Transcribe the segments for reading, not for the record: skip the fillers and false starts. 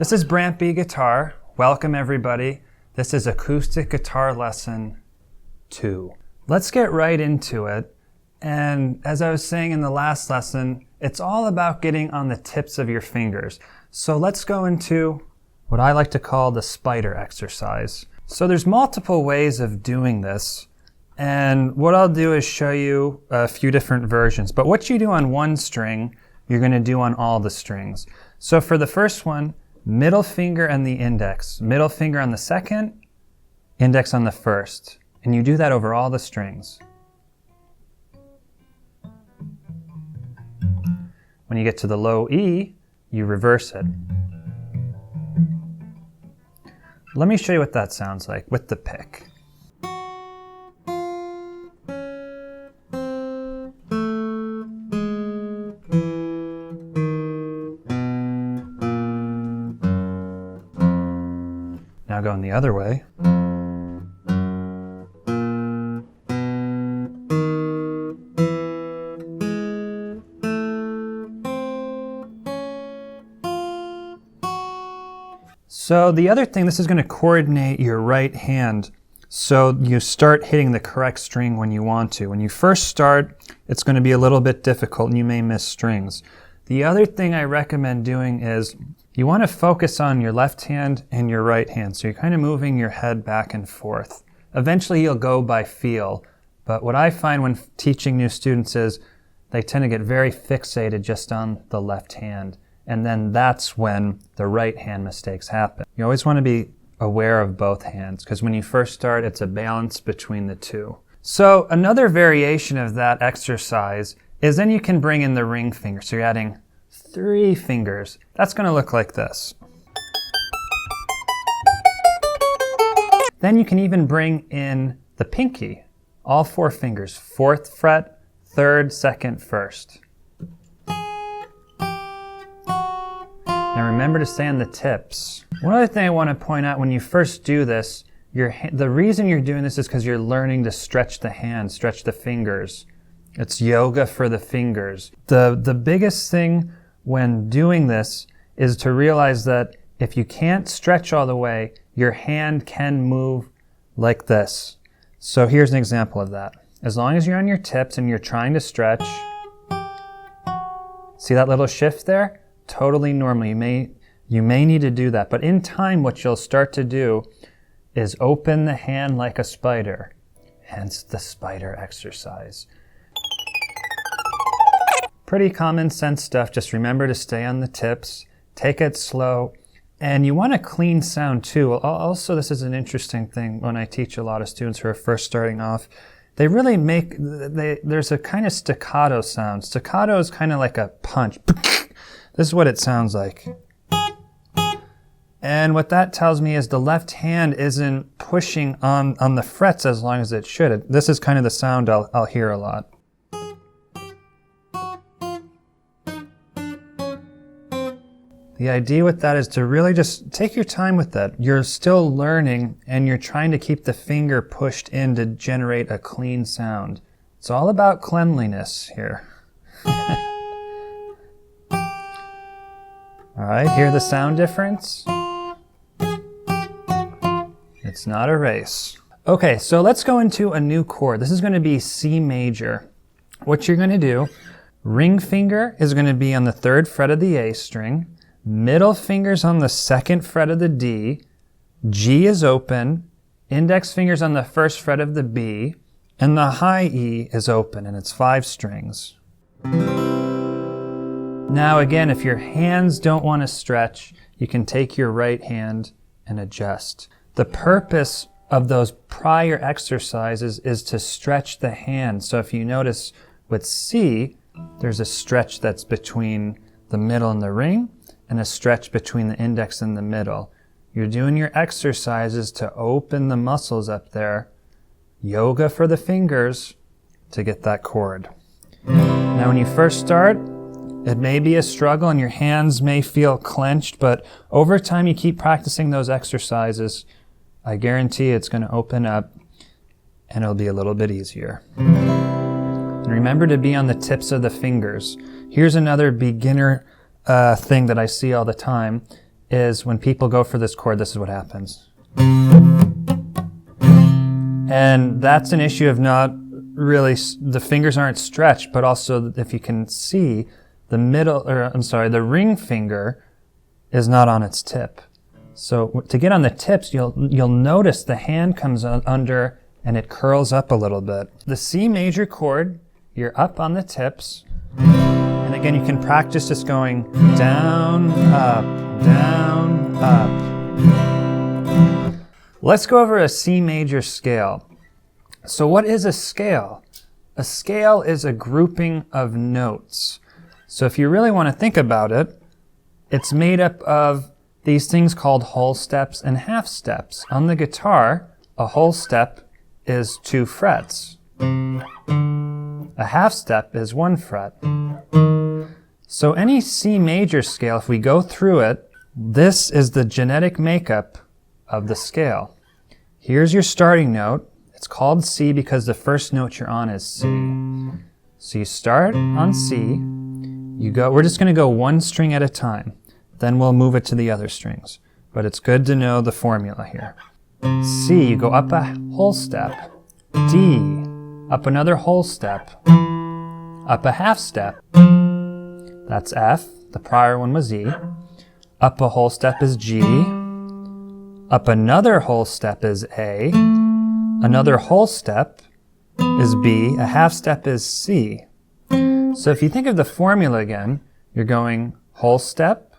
This is Brant B Guitar. Welcome everybody. This is Acoustic Guitar Lesson 2. Let's get right into it. And as I was saying in the last lesson, it's all about getting on the tips of your fingers. So let's go into what I like to call the spider exercise. So there's multiple ways of doing this. And what I'll do is show you a few different versions. But what you do on one string, you're going to do on all the strings. So for the first one, middle finger and the index. Middle finger on the second, index on the first. And you do that over all the strings. When you get to the low E, you reverse it. Let me show you what that sounds like with the pick. Now going the other way. So the other thing, this is going to coordinate your right hand so you start hitting the correct string when you want to. When you first start, it's going to be a little bit difficult and you may miss strings. The other thing I recommend doing is you want to focus on your left hand and your right hand. So you're kind of moving your head back and forth. Eventually you'll go by feel. But what I find when teaching new students is they tend to get very fixated just on the left hand. And then that's when the right hand mistakes happen. You always want to be aware of both hands because when you first start, it's a balance between the two. So another variation of that exercise is then you can bring in the ring finger. So you're adding 3 fingers. That's going to look like this. Then you can even bring in the pinky. All 4 fingers. 4th fret, 3rd, 2nd, 1st. Now remember to stay on the tips. One other thing I want to point out when you first do this, the reason you're doing this is because you're learning to stretch the hand, stretch the fingers. It's yoga for the fingers. The biggest thing when doing this is to realize that if you can't stretch all the way, your hand can move like this. So here's an example of that. As long as you're on your tips and you're trying to stretch, see that little shift there? Totally normal. You may need to do that. But in time, what you'll start to do is open the hand like a spider. Hence the spider exercise. Pretty common sense stuff. Just remember to stay on the tips. Take it slow. And you want a clean sound too. Also, this is an interesting thing when I teach a lot of students who are first starting off. They really there's a kind of staccato sound. Staccato is kind of like a punch. This is what it sounds like. And what that tells me is the left hand isn't pushing on the frets as long as it should. This is kind of the sound I'll hear a lot. The idea with that is to really just take your time with that. You're still learning and you're trying to keep the finger pushed in to generate a clean sound. It's all about cleanliness here. All right, hear the sound difference? It's not a race. Okay, so let's go into a new chord. This is going to be C major. What you're going to do, ring finger is going to be on the 3rd fret of the A string. Middle finger's on the 2nd fret of the D. G is open. Index finger's on the 1st fret of the B. And the high E is open, and it's 5 strings. Now again, if your hands don't want to stretch, you can take your right hand and adjust. The purpose of those prior exercises is to stretch the hand. So if you notice with C, there's a stretch that's between the middle and the ring, and a stretch between the index and the middle. You're doing your exercises to open the muscles up there. Yoga for the fingers to get that chord. Now when you first start, it may be a struggle and your hands may feel clenched, but over time you keep practicing those exercises, I guarantee it's going to open up and it'll be a little bit easier. And remember to be on the tips of the fingers. Here's another beginner thing that I see all the time, is when people go for this chord, this is what happens. And that's an issue of not really, the fingers aren't stretched, but also if you can see, the ring finger is not on its tip. So to get on the tips, you'll notice the hand comes under and it curls up a little bit. The C major chord, you're up on the tips. And again, you can practice just going down, up, down, up. Let's go over a C major scale. So what is a scale? A scale is a grouping of notes. So if you really want to think about it, it's made up of these things called whole steps and half steps. On the guitar, a whole step is 2 frets. A half step is 1 fret. So any C major scale, if we go through it, this is the genetic makeup of the scale. Here's your starting note. It's called C because the first note you're on is C. So you start on C. We're just going to go one string at a time. Then we'll move it to the other strings. But it's good to know the formula here. C, you go up a whole step. D, up another whole step. Up a half step. That's F. The prior one was E. Up a whole step is G. Up another whole step is A. Another whole step is B. A half step is C. So if you think of the formula again, you're going whole step,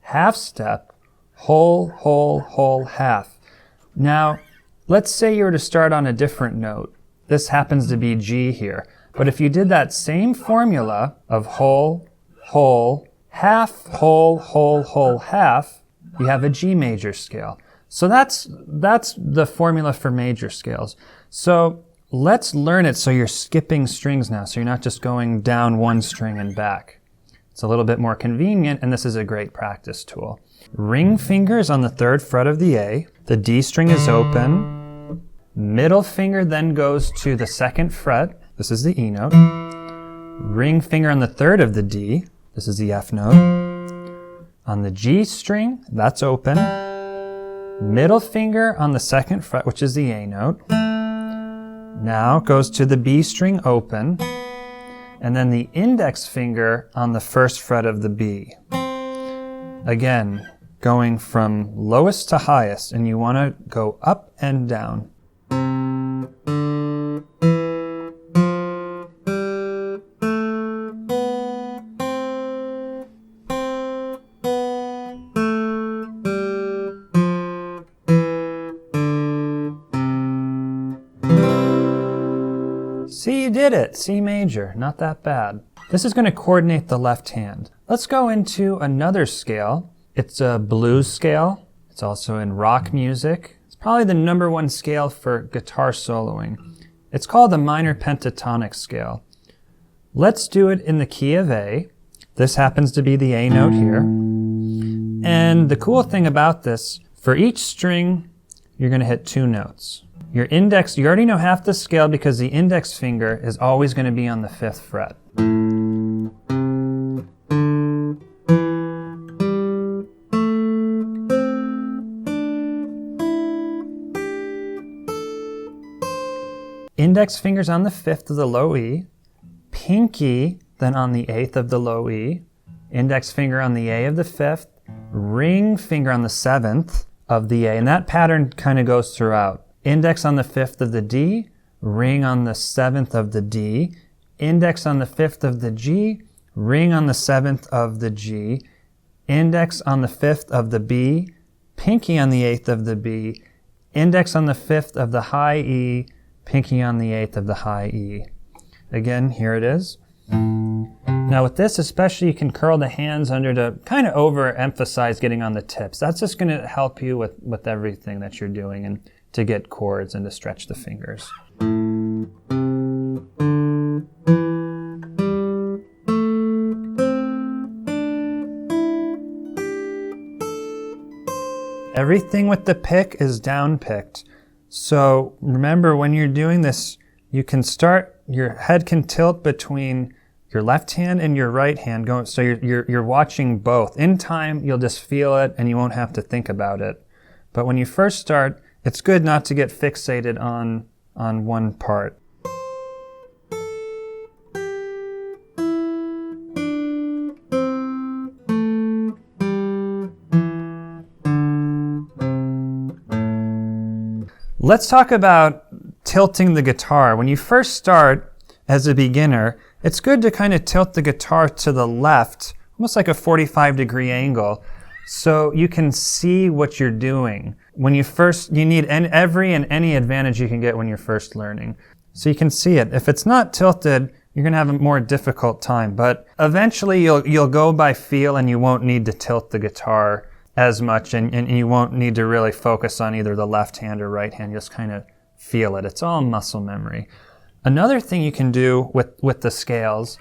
half step, whole, half. Now, let's say you were to start on a different note. This happens to be G here. But if you did that same formula of whole, half, whole, half, you have a G major scale. So that's the formula for major scales. So let's learn it so you're skipping strings now, so you're not just going down one string and back. It's a little bit more convenient, and this is a great practice tool. Ring fingers on the 3rd fret of the A. The D string is open. Middle finger then goes to the 2nd fret. This is the E note. Ring finger on the 3rd of the D. This is the F note. On the G string, that's open. Middle finger on the 2nd fret, which is the A note. Now goes to the B string open. And then the index finger on the 1st fret of the B. Again, going from lowest to highest, and you want to go up and down. See, you did it. C major, not that bad. This is going to coordinate the left hand. Let's go into another scale. It's a blues scale. It's also in rock music. It's probably the #1 scale for guitar soloing. It's called the minor pentatonic scale. Let's do it in the key of A. This happens to be the A note here. And the cool thing about this, for each string, you're going to hit 2 notes. Your index, you already know half the scale because the index finger is always going to be on the 5th fret. Index finger's on the 5th of the low E, pinky then on the 8th of the low E, index finger on the A of the 5th, ring finger on the 7th of the A, and that pattern kind of goes throughout. Index on the 5th of the D, ring on the 7th of the D, index on the 5th of the G, ring on the 7th of the G, index on the 5th of the B, pinky on the 8th of the B, index on the 5th of the high E, pinky on the 8th of the high E. Again, here it is. Now with this especially, you can curl the hands under to kind of overemphasize getting on the tips. That's just going to help you with everything that you're doing and to get chords and to stretch the fingers. Everything with the pick is down picked. So remember, when you're doing this, you can start, your head can tilt between your left hand and your right hand going, so you're watching both. In time, you'll just feel it and you won't have to think about it. But when you first start, it's good not to get fixated on one part. Let's talk about tilting the guitar. When you first start as a beginner, it's good to kind of tilt the guitar to the left, almost like a 45-degree angle, so you can see what you're doing. When you need every and any advantage you can get when you're first learning. So you can see it. If it's not tilted, you're going to have a more difficult time, but eventually you'll go by feel and you won't need to tilt the guitar as much, and you won't need to really focus on either the left hand or right hand. You'll just kind of feel it. It's all muscle memory. Another thing you can do with the scales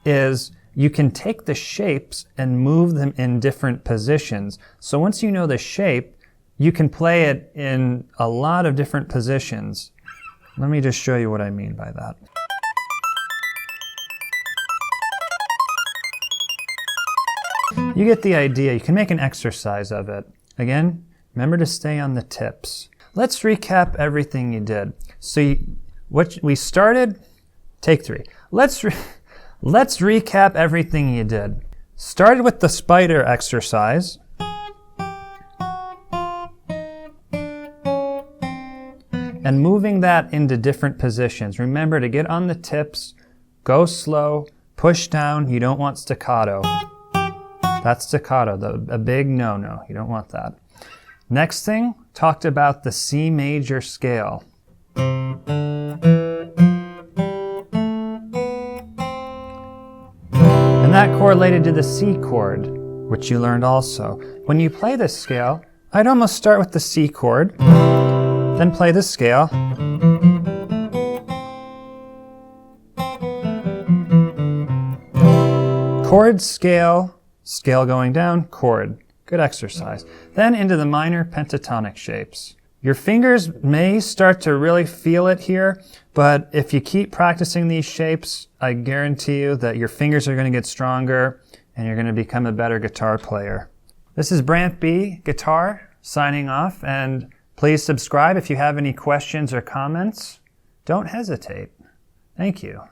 is you can take the shapes and move them in different positions. So once you know the shape, you can play it in a lot of different positions. Let me just show you what I mean by that. You get the idea. You can make an exercise of it. Again, remember to stay on the tips. Let's recap everything you did. So what we started, take 3. Let's recap everything you did. Started with the spider exercise. And moving that into different positions. Remember to get on the tips, go slow, push down. You don't want staccato. That's staccato, a big no-no. You don't want that. Next thing, talked about the C major scale. And that correlated to the C chord, which you learned also. When you play this scale, I'd almost start with the C chord, then play the scale. Chord, scale, scale going down, chord. Good exercise. Then into the minor pentatonic shapes. Your fingers may start to really feel it here, but if you keep practicing these shapes, I guarantee you that your fingers are going to get stronger and you're going to become a better guitar player. This is Brant B. Guitar signing off, and please subscribe if you have any questions or comments. Don't hesitate. Thank you.